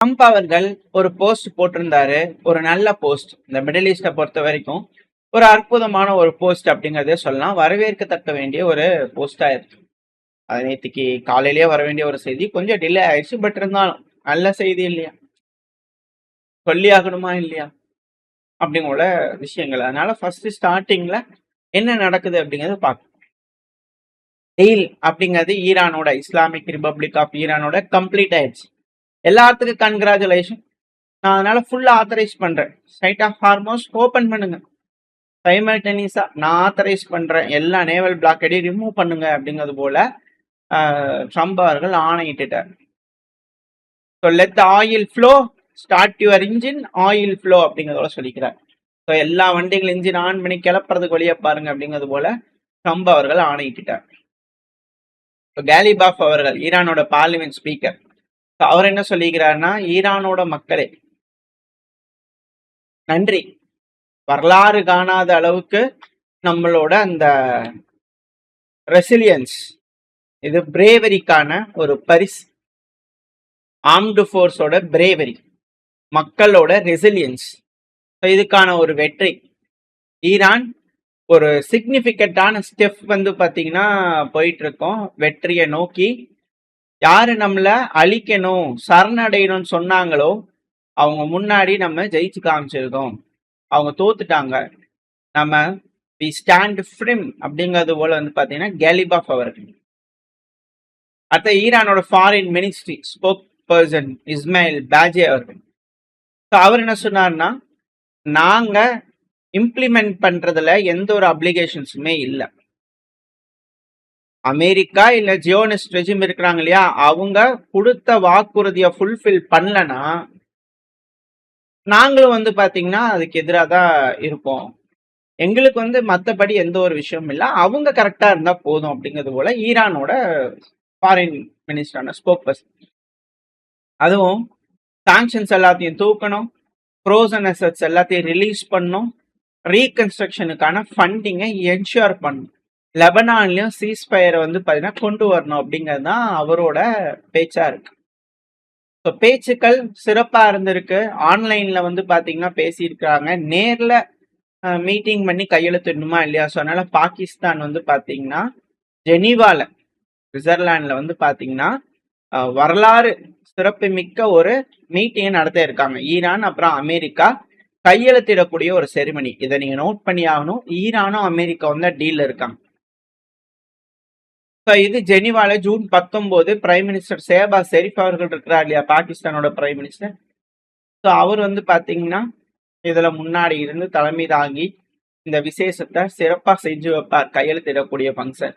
Trump அவர்கள் ஒரு post போட்டிருந்தாரு. ஒரு நல்ல போஸ்ட். இந்த மிடில் ஈஸ்ட பொறுத்த வரைக்கும் ஒரு அற்புதமான ஒரு போஸ்ட் அப்படிங்கிறதே சொல்லலாம். வரவேற்கத்தக்க வேண்டிய ஒரு போஸ்டா இருக்கு. அது நேத்திக்கு காலையிலேயே வர வேண்டிய ஒரு செய்தி. கொஞ்சம் டிலே ஆயிடுச்சு. பட் இருந்தாலும் நல்ல செய்தி இல்லையா? சொல்லி ஆகணுமா இல்லையா? அப்படிங்கிற விஷயங்கள். அதனால ஃபர்ஸ்ட் ஸ்டார்டிங்ல என்ன நடக்குது அப்படிங்கறத பார்க்கணும். டீல் அப்படிங்கிறது ஈரானோட, இஸ்லாமிக் ரிபப்ளிக் ஆஃப் ஈரானோட கம்ப்ளீட் ஆயிடுச்சு. எல்லாத்துக்கும் கன்கிராச்சுலேஷன். நான் அதனால ஃபுல்லா ஆத்தரைஸ் பண்றேன். ஸ்ட்ரைட் ஆஃப் ஹார்மோஸ் ஓபன் பண்ணுங்க. சைமல்டேனியஸா நான் ஆத்தரைஸ் பண்றேன். எல்லா நேவல் பிளாக்கடையும் ரிமூவ் பண்ணுங்க அப்படிங்கிறது போல ட்ரம்ப் அவர்கள் ஆணையிட்டுட்டார். So let the oil flow, start your engine, oil flow அப்படிங்கிறதோட சொல்லிக்கிறார். ஸோ எல்லா வண்டிகள் இன்ஜின் ஆன் பண்ணி கிளப்புறதுக்கு வழியா பாருங்க அப்படிங்கிறது போல ட்ரம்ப் அவர்கள் ஆணையிட்டுட்டார். கேலிபாஃப் அவர்கள் ஈரானோட பார்லிமெண்ட் ஸ்பீக்கர், அவர் என்ன சொல்லிக்கிறாருன்னா, ஈரானோட மக்களே நன்றி, வரலாறு காணாத அளவுக்கு நம்மளோட அந்த ரெசிலியன்ஸ், இது பிரேவரிக்கான ஒரு பரிசு. ஆர்ம்டு ஃபோர்ஸோட பிரேவரி, மக்களோட ரெசிலியன்ஸ், இதுக்கான ஒரு வெற்றி. ஈரான் ஒரு சிக்னிபிகண்டான ஸ்டெப் வந்து பாத்தீங்கன்னா போயிட்டு இருக்கோம் வெற்றியை நோக்கி. யாரு நம்மள அழிக்கணும் சரணடையணும்னு சொன்னாங்களோ அவங்க முன்னாடி நம்ம ஜெயிச்சு காமிச்சிருக்கோம். அவங்க தோத்துட்டாங்க. நம்ம வி ஸ்டாண்ட் ஃப்ரிம் அப்படிங்கிறது போல வந்து பாத்தீங்கன்னா கேலிபாஃப் அவர்கள். அடுத்த ஈரானோட foreign ministry spokesperson Ismail Baghaei அவர்கள், அவர் என்ன சொன்னார்னா, நாங்க இம்ப்ளிமெண்ட் பண்றதுல எந்த ஒரு அப்ளிகேஷன்ஸுமே இல்லை. அமெரிக்கா இல்ல ஜியோனிஸ்ட் ரெஜிம் இருக்கிறாங்க இல்லையா, அவங்க கொடுத்த வாக்குறுதியை ஃபுல்ஃபில் பண்ணலன்னா நாங்களும் வந்து பாத்தீங்கன்னா அதுக்கு எதிராக தான் இருப்போம். எங்களுக்கு வந்து மற்றபடி எந்த ஒரு விஷயமும் இல்லை, அவங்க கரெக்டா இருந்தா போதும் அப்படிங்கிறது போல ஈரானோட ஃபாரின் மினிஸ்டரான ஸ்போக் பர்சன். அதுவும் சாங்ஷன்ஸ் எல்லாத்தையும் தூக்கணும், ஃப்ரோசன் அசெட்ஸ் எல்லாத்தையும் ரிலீஸ் பண்ணணும், ரீகன்ஸ்ட்ரக்ஷனுக்கான ஃபண்டிங்கை என்ஷூர் பண்ணணும், லெபனான்லயும் சீஸ்ஃபயரை வந்து பாத்தீங்கன்னா கொண்டு வரணும் அப்படிங்கிறது தான் அவரோட பேச்சா இருக்கு. ஸோ பேச்சுக்கள் சிறப்பா இருந்திருக்கு. ஆன்லைன்ல வந்து பாத்தீங்கன்னா பேசியிருக்கிறாங்க. நேர்ல மீட்டிங் பண்ணி கையெழுத்திடணுமா இல்லையா? ஸோ அதனால பாகிஸ்தான் வந்து பாத்தீங்கன்னா ஜெனீவால, சுவிட்சர்லாந்துல வந்து பாத்தீங்கன்னா வரலாறு சிறப்பு மிக்க ஒரு மீட்டிங்கை நடத்த இருக்காங்க. ஈரான் அப்புறம் அமெரிக்கா கையெழுத்திடக்கூடிய ஒரு செரிமனி. இதை நீங்க நோட் பண்ணி ஆகணும். ஈரானும் அமெரிக்கா வந்து டீல்ல இருக்காங்க. இது ஜெனிவால June 19 prime minister Shehbaz Sharif அவர்கள் இருக்கிறார் இல்லையா, பாகிஸ்தானோட பிரைம் மினிஸ்டர். ஸோ அவர் வந்து பாத்தீங்கன்னா இதுல முன்னாடி இருந்து தலைமை தாங்கி இந்த விசேஷத்தை சிறப்பா செஞ்சு வைப்பார், கையெழுத்திடக்கூடிய ஃபங்க்ஷன்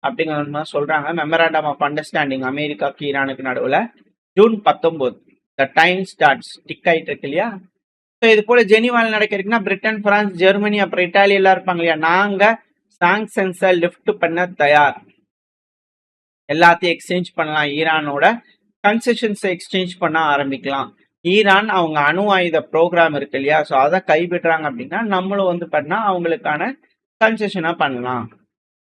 அப்படிங்கிற சொல்றாங்க. மெமராண்டம் ஆஃப் அண்டர்ஸ்டாண்டிங் அமெரிக்காவுக்கு ஈரானுக்கு நடுவுல June 19 the time starts tick ஆயிட்டு இருக்கு இல்லையா. ஸோ இது போல ஜெனிவால நடக்கிறதுக்குன்னா பிரிட்டன், பிரான்ஸ், ஜெர்மனி அப்புறம் இட்டாலி எல்லாம் இருப்பாங்க இல்லையா. நாங்க சாங்ஷன்ஸை லிஃப்ட் பண்ண தயார், எல்லாத்தையும் எக்ஸ்சேஞ்ச் பண்ணலாம், ஈரானோட கன்செஷன்ஸை எக்ஸ்சேஞ்ச் பண்ண ஆரம்பிக்கலாம். ஈரான் அவங்க அணு ஆயுத ப்ரோக்ராம் இருக்கு இல்லையா, ஸோ அதை கைவிடுறாங்க அப்படின்னா நம்மளும் வந்து பண்ணா அவங்களுக்கான கன்செஷனா பண்ணலாம்.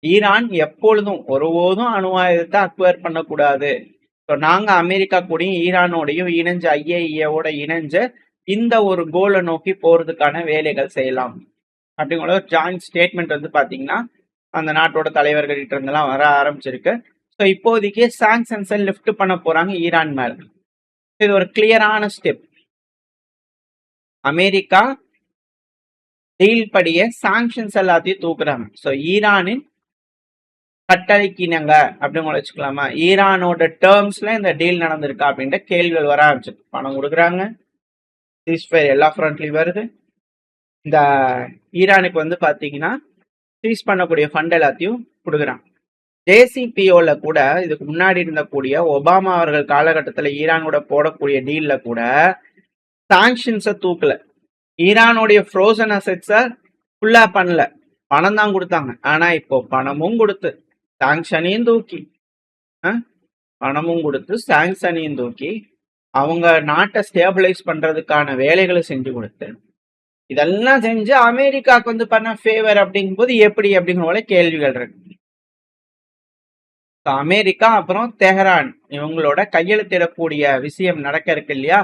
ஈரான் எப்பொழுதும் ஒருபோதும் அணு ஆயுதத்தை அக்வயர் பண்ணக்கூடாது. ஸோ நாங்க அமெரிக்கா கூடயும் ஈரானோடையும் இணைஞ்ச ஐஏஇஏவோட இணைஞ்ச இந்த ஒரு கோலை நோக்கி போறதுக்கான வேலைகள் செய்யலாம் அப்படிங்கிற ஒரு ஜாயிண்ட் ஸ்டேட்மெண்ட் வந்து பாத்தீங்கன்னா அந்த நாட்டோட தலைவர்கள்கிட்ட இருந்தெல்லாம் வர ஆரம்பிச்சிருக்கு. ஸோ இப்போதைக்கு சாங்ஷன்ஸை லிஃப்ட் பண்ண போறாங்க ஈரான் மேல. இது ஒரு கிளியரான ஸ்டெப். அமெரிக்கா டீல் படிய சாங்ஷன்ஸ் எல்லாத்தையும் தூக்குறாங்க. ஸோ ஈரானின் கட்டளைக்கினங்க அப்படின்னு வச்சுக்கலாமா, ஈரானோட டேர்ம்ஸ்ல இந்த டீல் நடந்திருக்கா அப்படின்ற கேள்விகள் வர ஆரம்பிச்சு. பணம் கொடுக்குறாங்க, சீஸ்ஃபயர் எல்லா ஃப்ரண்ட்லயும் வருது. இந்த ஈரானுக்கு வந்து பாத்தீங்கன்னா சீஸ் பண்ணக்கூடிய ஃபண்ட் எல்லாத்தையும் கொடுக்குறாங்க. ஜேசிபிஓல கூட இதுக்கு முன்னாடி இருந்தக்கூடிய ஒபாமா அவர்கள் காலகட்டத்தில் ஈரானோட போடக்கூடிய டீல்ல கூட சாங்ஷன்ஸை தூக்கல, ஈரானுடைய ஃப்ரோசன் அசெட்ஸை ஃபுல்லா பண்ணல, பணம் தான் கொடுத்தாங்க. ஆனா இப்போ பணமும் கொடுத்து சாங்ஷனையும் தூக்கி, பணமும் கொடுத்து சாங்ஷனையும் தூக்கி அவங்க நாட்டை ஸ்டேபிளைஸ் பண்றதுக்கான வேலைகளை செஞ்சு கொடுத்து இதெல்லாம் செஞ்சு அமெரிக்காவுக்கு வந்து பண்ண ஃபேவர் அப்படிங்கும் போது எப்படி அப்படிங்கிற கேள்விகள் இருக்கு. அமெரிக்கா அப்புறம் தெஹரான் இவங்களோட கையெழுத்திடக்கூடிய விஷயம் நடக்க இருக்கு இல்லையா?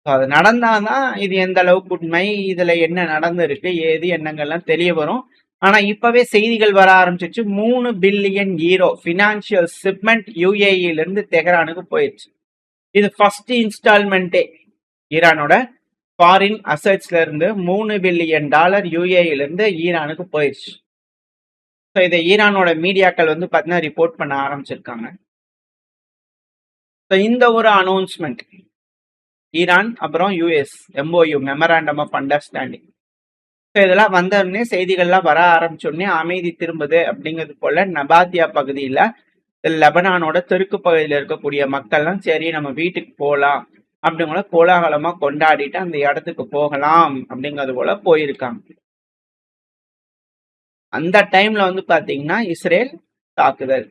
அது நடந்தாதான் இது எந்த அளவுக்கு உண்மை, இதுல என்ன நடந்திருக்கு, ஏது என்னங்கள்லாம் தெரிய வரும். ஆனா இப்பவே செய்திகள் வர ஆரம்பிச்சிச்சு. 3 பில்லியன் யூரோ பினான்சியல் ஷிப்மெண்ட் யுஏஇல இருந்து தெஹரானுக்கு போயிடுச்சு. இது ஃபர்ஸ்ட் இன்ஸ்டால்மெண்ட்டே ஈரானோட ஃபாரின் அசட்ஸ்ல இருந்து $3 பில்லியன் யுஏஇல இருந்து ஈரானுக்கு போயிடுச்சு. ஸோ இதை ஈரானோட மீடியாக்கள் வந்து பார்த்தீங்கன்னா ரிப்போர்ட் பண்ண ஆரம்பிச்சிருக்காங்க. ஸோ இந்த ஒரு அனௌன்ஸ்மெண்ட் ஈரான் அப்புறம் US MOU memorandum of understanding. So இதெல்லாம் வந்தோடனே செய்திகள்லாம் வர ஆரம்பிச்சோடனே அமைதி திரும்புது அப்படிங்கிறது போல நபாத்தியா பகுதியில் லெபனானோட தெற்கு பகுதியில் இருக்கக்கூடிய மக்கள்லாம் சரி நம்ம வீட்டுக்கு போகலாம் அப்படிங்கிற கோலாகலமா கொண்டாடிட்டு அந்த இடத்துக்கு போகலாம் அப்படிங்கிறது போல போயிருக்காங்க. அந்த டைம்ல வந்து பாத்தீங்கன்னா இஸ்ரேல் தாக்குதல்.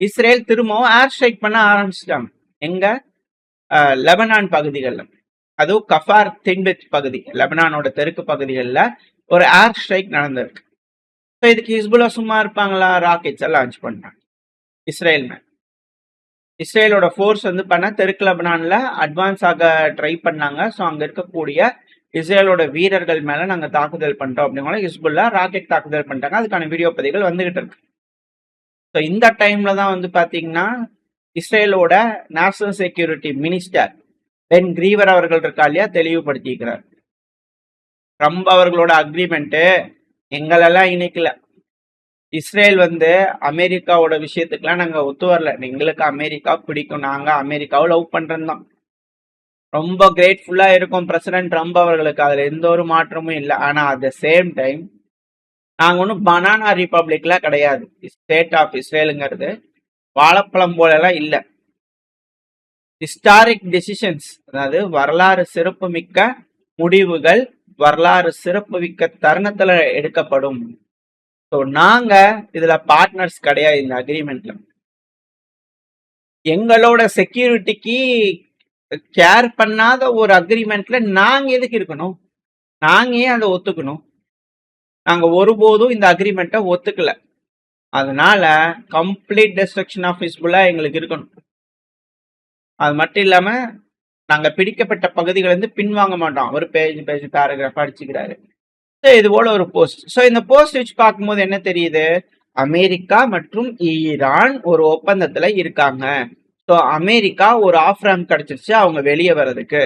இஸ்ரேல் திரும்பவும் ஏர் ஸ்ட்ரைக் பண்ண ஆரம்பிச்சிட்டாங்க. எங்க? லெபனான் பகுதிகளில், அதுவும் கஃபார் தின்பித் பகுதி லெபனானோட தெற்கு பகுதிகளில் ஒரு ஏர் ஸ்ட்ரைக் நடந்திருக்கு. ஸோ இதுக்கு ஹிஸ்புல்லா சும்மா இருப்பாங்களா? ராக்கெட்ஸ் லான்ச் பண்ணாங்க இஸ்ரேல் மேல். இஸ்ரேலோட ஃபோர்ஸ் வந்து பண்ண தெற்கு லெபனான்ல அட்வான்ஸ் ஆக ட்ரை பண்ணாங்க. ஸோ அங்க இருக்கக்கூடிய இஸ்ரேலோட வீரர்கள் மேல நாங்க தாக்குதல் பண்றோம் அப்படிங்கிற ஹிஸ்புல்லா ராக்கெட் தாக்குதல் பண்ணிட்டாங்க. அதுக்கான வீடியோ பதிவுகள் வந்துகிட்டு இருக்கு. ஸோ இந்த டைம்ல தான் வந்து பாத்தீங்கன்னா இஸ்ரேலோட நேஷனல் செக்யூரிட்டி மினிஸ்டர் பென் கிரீவர் அவர்கள் இருக்கா இல்லையா தெளிவுபடுத்திக்கிறார். ட்ரம்ப் அவர்களோட அக்ரிமெண்ட் எங்களெல்லாம் இணைக்கல. இஸ்ரேல் வந்து அமெரிக்காவோட விஷயத்துக்குலாம் நாங்க ஒத்து வரல. எங்களுக்கு அமெரிக்கா பிடிக்கும், நாங்க அமெரிக்காவை லவ் பண்றோம். ரொம்ப கிரேட்ஃபுல்லா இருக்கும் பிரசிடென்ட் ட்ரம்ப் அவர்களுக்கு, அதுல எந்த ஒரு மாற்றமும் இல்லை. ஆனா அட் த சேம் டைம் நாங்க ஒன்றும் பனானா ரிப்பப்ளிக்ல கிடையாது. ஸ்டேட் ஆஃப் இஸ்ரேலுங்கிறது வாழைப்பழம் போல எல்லாம் இல்லை. ஹிஸ்டாரிக் டெசிஷன்ஸ், அதாவது வரலாறு சிறப்பு மிக்க முடிவுகள் வரலாறு சிறப்பு மிக்க தருணத்துல எடுக்கப்படும். ஸோ நாங்க இதுல பார்ட்னர்ஸ் கிடையாது. இந்த அக்ரிமெண்ட்ல எங்களோட செக்யூரிட்டிக்கு கேர் பண்ணாத ஒரு அக்ரிமெண்ட்ல நாங்க எதுக்கு இருக்கணும்? நாங்க ஏன் அதை ஒத்துக்கணும்? நாங்க ஒருபோதும் இந்த அக்ரிமெண்ட்டை ஒத்துக்கல. அதனால கம்ப்ளீட் டெஸ்ட்ரக்ஷன் ஆஃப் ஹிஸ்புல்லா எங்களுக்கு இருக்கணும். அது மட்டும் இல்லாம நாங்க பிடிக்கப்பட்ட பகுதிகள் வந்து பின்வாங்க மாட்டோம். அவர் பேஜ் பேராகிராஃப் அடிச்சுக்கிறாரு. இது போல ஒரு போஸ்ட். ஸோ இந்த போஸ்ட் வச்சு பார்க்கும்போது என்ன தெரியுது? அமெரிக்கா மற்றும் ஈரான் ஒரு ஒப்பந்தத்துல இருக்காங்க. ஸோ அமெரிக்கா ஒரு ஆஃப் ரேம்ப் கிடைச்சிருச்சு அவங்க வெளியே வர்றதுக்கு.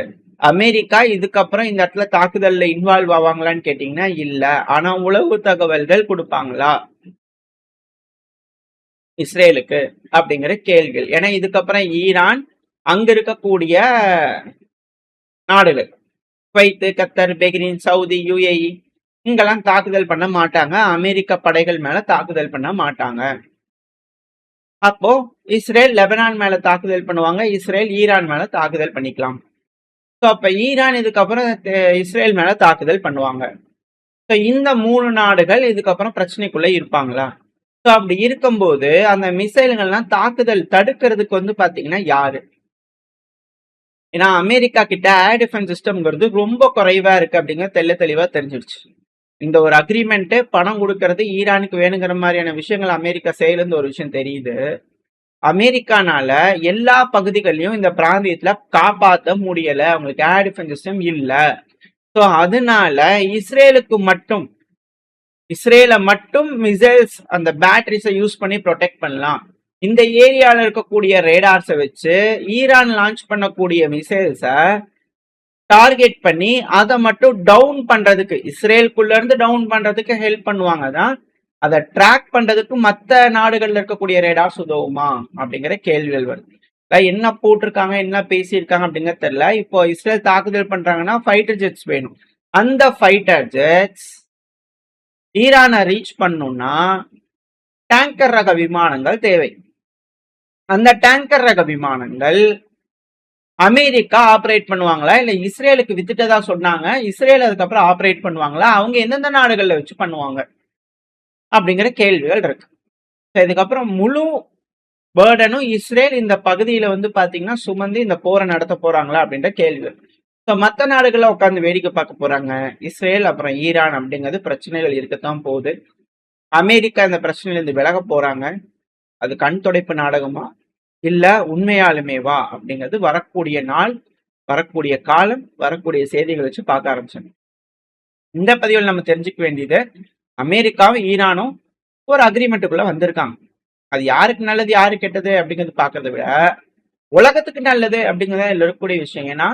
அமெரிக்கா இதுக்கப்புறம் இந்த இடத்துல தாக்குதல்ல இன்வால்வ் ஆவாங்களான்னு கேட்டீங்கன்னா இல்ல. ஆனா உளவு தகவல்கள் கொடுப்பாங்களா இஸ்ரேலுக்கு அப்படிங்கிற கேள்விகள். ஏன்னா இதுக்கப்புறம் ஈரான் அங்க இருக்கக்கூடிய நாடுகள் குவைத், கத்தர், பெஹ்ரைன், சவுதி, யுஏஇ இங்கெல்லாம் தாக்குதல் பண்ண மாட்டாங்க. அமெரிக்க படைகள் மேல தாக்குதல் பண்ண மாட்டாங்க. அப்போ இஸ்ரேல் லெபனான் மேல தாக்குதல் பண்ணுவாங்க, இஸ்ரேல் ஈரான் மேல தாக்குதல் பண்ணிக்கலாம். ஸோ அப்ப ஈரான் இதுக்கப்புறம் இஸ்ரேல் மேல தாக்குதல் பண்ணுவாங்க. ஸோ இந்த 3 நாடுகள் இதுக்கப்புறம் பிரச்சனைக்குள்ள இருப்பாங்களா? ஸோ அப்படி இருக்கும்போது அந்த மிசைல்கள்லாம் தாக்குதல் தடுக்கிறதுக்கு வந்து பாத்தீங்கன்னா யாரு? ஏன்னா அமெரிக்கா கிட்ட ஏர் டிஃபென்ஸ் சிஸ்டம்ங்கிறது ரொம்ப குறைவா இருக்கு அப்படிங்கிற தெளிவா தெரிஞ்சிருச்சு. இந்த ஒரு அக்ரிமெண்ட் பணம் கொடுக்கறது ஈரானுக்கு வேணுங்கிற மாதிரியான விஷயங்கள் அமெரிக்கா செய்யலன்னு ஒரு விஷயம் தெரியுது. அமெரிக்கானால எல்லா பகுதிகளையும் இந்த பிராந்தியத்துல காப்பாற்ற முடியல. அவங்களுக்கு ஏர் டிஃபென்ஸ் சிஸ்டம் இல்ல. ஸோ அதனால இஸ்ரேலை மட்டும் மிசைல்ஸ் அந்த பேட்டரிஸை யூஸ் பண்ணி ப்ரொடெக்ட் பண்ணலாம். இந்த ஏரியால இருக்கக்கூடிய ரேடார்ஸை வச்சு ஈரான் லான்ச் பண்ணக்கூடிய மிசைல்ஸை டார்கெட் பண்ணி அதை மட்டும் டவுன் பண்றதுக்கு, இஸ்ரேலுக்குள்ள இருந்து டவுன் பண்றதுக்கு ஹெல்ப் பண்ணுவாங்க தான். அதை ட்ராக் பண்றதுக்கு மற்ற நாடுகள்ல இருக்கக்கூடிய ரேடார்ஸ் உதவுமா அப்படிங்கிற கேள்விகள் வருது. என்ன போட்டிருக்காங்க, என்ன பேசியிருக்காங்க அப்படிங்கிறது தெரியல. இப்போ இஸ்ரேல் தாக்குதல் பண்றாங்கன்னா ஃபைட்டர் ஜெட்ஸ் வேணும். அந்த ஃபைட்டர் ஜெட்ஸ் ஈரானை ரீச் பண்ணணும்னா டேங்கர் ரக விமானங்கள் தேவை. அந்த டேங்கர் ரக விமானங்கள் அமெரிக்கா ஆப்ரேட் பண்ணுவாங்களா இல்ல இஸ்ரேலுக்கு வித்துட்டதா சொன்னாங்க, இஸ்ரேல் அதுக்கப்புறம் ஆப்ரேட் பண்ணுவாங்களா, அவங்க எந்தெந்த நாடுகள்ல வச்சு பண்ணுவாங்க அப்படிங்கிற கேள்விகள் இருக்கு. இதுக்கப்புறம் முழு பேர்டனும் இஸ்ரேல் இந்த பகுதியில வந்து பாத்தீங்கன்னா சுமந்து இந்த போரை நடத்த போறாங்களா அப்படின்ற கேள்விகள். ஸோ மற்ற நாடுகள்ல உட்காந்து வேடிக்கை பார்க்க போறாங்க. இஸ்ரேல் அப்புறம் ஈரான் அப்படிங்கிறது பிரச்சனைகள் இருக்கத்தான் போகுது. அமெரிக்கா இந்த பிரச்சனையிலிருந்து விலக போறாங்க, அது கண் துடைப்பு நாடகமா இல்ல உண்மையாலுமேவா அப்படிங்கிறது வரக்கூடிய நாள், வரக்கூடிய காலம், வரக்கூடிய செய்திகளை வச்சு பார்க்க ஆரம்பிச்சோம். இந்த பதிவில் நம்ம தெரிஞ்சுக்க வேண்டியது, அமெரிக்காவும் ஈரானும் ஒரு அக்ரிமெண்ட்டுக்குள்ள வந்திருக்காங்க. அது யாருக்கு நல்லது யாருக்கு கெட்டது அப்படிங்கிறது பார்க்கறத விட உலகத்துக்கு நல்லது அப்படிங்கிறத இருக்கக்கூடிய விஷயம். ஏன்னா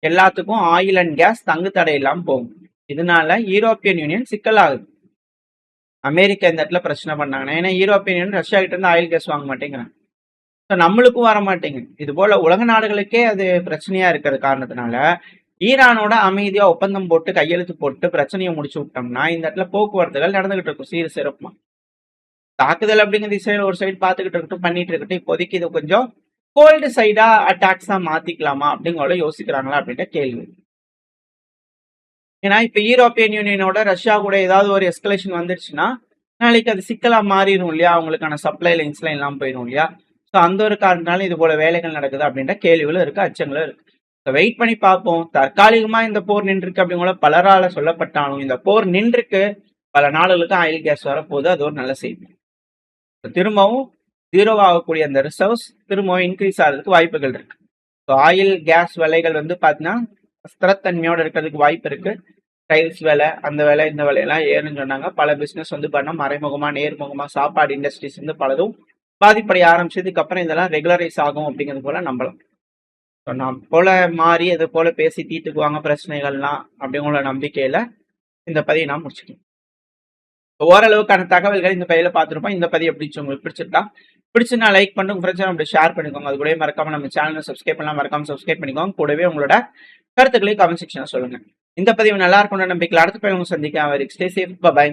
எல்லாத்துக்கும் ஆயில் அண்ட் கேஸ் தங்கு தடை இல்லாம போகும். இதனால யூரோப்பியன் யூனியன் சிக்கலாகுது. அமெரிக்கா இந்த இடத்துல பிரச்சனை பண்ணாங்கன்னா, ஏன்னா யூரோப்பியன் யூனியன் ரஷ்யா கிட்ட இருந்து ஆயில் கேஸ் வாங்க மாட்டேங்கிறாங்க. நம்மளுக்கும் வர மாட்டேங்குது. இது போல உலக நாடுகளுக்கே அது பிரச்சனையா இருக்கிறது காரணத்தினால ஈரானோட அமைதியா ஒப்பந்தம் போட்டு கையெழுத்து போட்டு பிரச்சனையை முடிச்சு விட்டோம்னா இந்த இடத்துல போக்குவரத்துகள் நடந்துகிட்டு இருக்கும் சீர சிறப்புமா. தாக்குதல் அப்படிங்கிறது இஸ்ரேல் ஒரு சைடு பார்த்துக்கிட்டு இருக்கட்டும், பண்ணிட்டு இருக்கட்டும். இப்போதைக்கு இது கொஞ்சம் கோல்டு சைடா அட்டாக்ஸா மாத்திக்கலாமா அப்படிங்கிற யோசிக்கிறாங்களா அப்படின்ற கேள்வி. ஏன்னா இப்ப யூரோப்பியன் யூனியனோட ரஷ்யா கூட ஏதாவது ஒரு எஸ்கலேஷன் வந்துருச்சுன்னா நாளைக்கு அது சிக்கலா மாறிடும் இல்லையா, அவங்களுக்கான சப்ளை லைன்ஸ்லாம் எல்லாம் போயிடும் இல்லையா. ஸோ அந்த ஒரு காரணத்தினால இது போல வேலைகள் நடக்குது அப்படின்ற கேள்விகளும் இருக்கு, அச்சங்களும் இருக்கு. வெயிட் பண்ணி பார்ப்போம். தற்காலிகமா இந்த போர் நின்றுருக்கு அப்படிங்கிற பலரால சொல்லப்பட்டாலும் இந்த போர் நின்றுக்கு பல நாடுகளுக்கு ஆயில் கேஸ் வரப்போகுது. அது ஒரு நல்ல செய்தி. திரும்பவும் ஜீரோவாகக்கூடிய அந்த ரிசர்வ்ஸ் திரும்பவும் இன்க்ரீஸ் ஆகிறதுக்கு வாய்ப்புகள் இருக்கு. ஸோ ஆயில் கேஸ் விலைகள் வந்து பார்த்தீங்கன்னா ஸ்திரத்தன்மையோட இருக்கிறதுக்கு வாய்ப்பு இருக்கு. டைல்ஸ் விலை, அந்த விலை, இந்த விலையெல்லாம் ஏறுன்னு சொன்னாங்க. பல பிசினஸ் வந்து பண்ண மறைமுகமா நேர்முகமா சாப்பாடு இண்டஸ்ட்ரீஸ் வந்து பலதும் பாதிப்படைய ஆரம்பிச்சதுக்கு அப்புறம் இதெல்லாம் ரெகுலரைஸ் ஆகும் அப்படிங்கிறது போல நம்பலாம். நாம் போல மாறி அது போல பேசி தீர்த்துக்குவாங்க பிரச்சனைகள்லாம் அப்படிங்கிற நம்பிக்கையில இந்த பதிவை நான் முடிச்சுக்கேன். ஓரளவுக்கான தகவல்கள் இந்த பதிவில் பார்த்துருப்போம். இந்த பதிவு எப்படி உங்களுக்கு பிடிச்சிருந்தா லைக் பண்ணுங்க, உங்க ஃப்ரெண்ட்ஸ் அப்படி ஷேர் பண்ணிக்கோங்க. அது கூட மறக்காம நம்ம சேனலை சப்ஸ்கிரைப் பண்ணலாம், மறக்காம சப்ஸ்கிரைப் பண்ணிக்கோங்க. கூடவே உங்களோட கருத்துக்களை கமெண்ட் செக்ஷன்ல சொல்லுங்க. இந்த பதிவு நல்லா இருக்கும்னு நம்பிக்கையில் அடுத்த பதிவு சந்திக்க. Stay safe, by.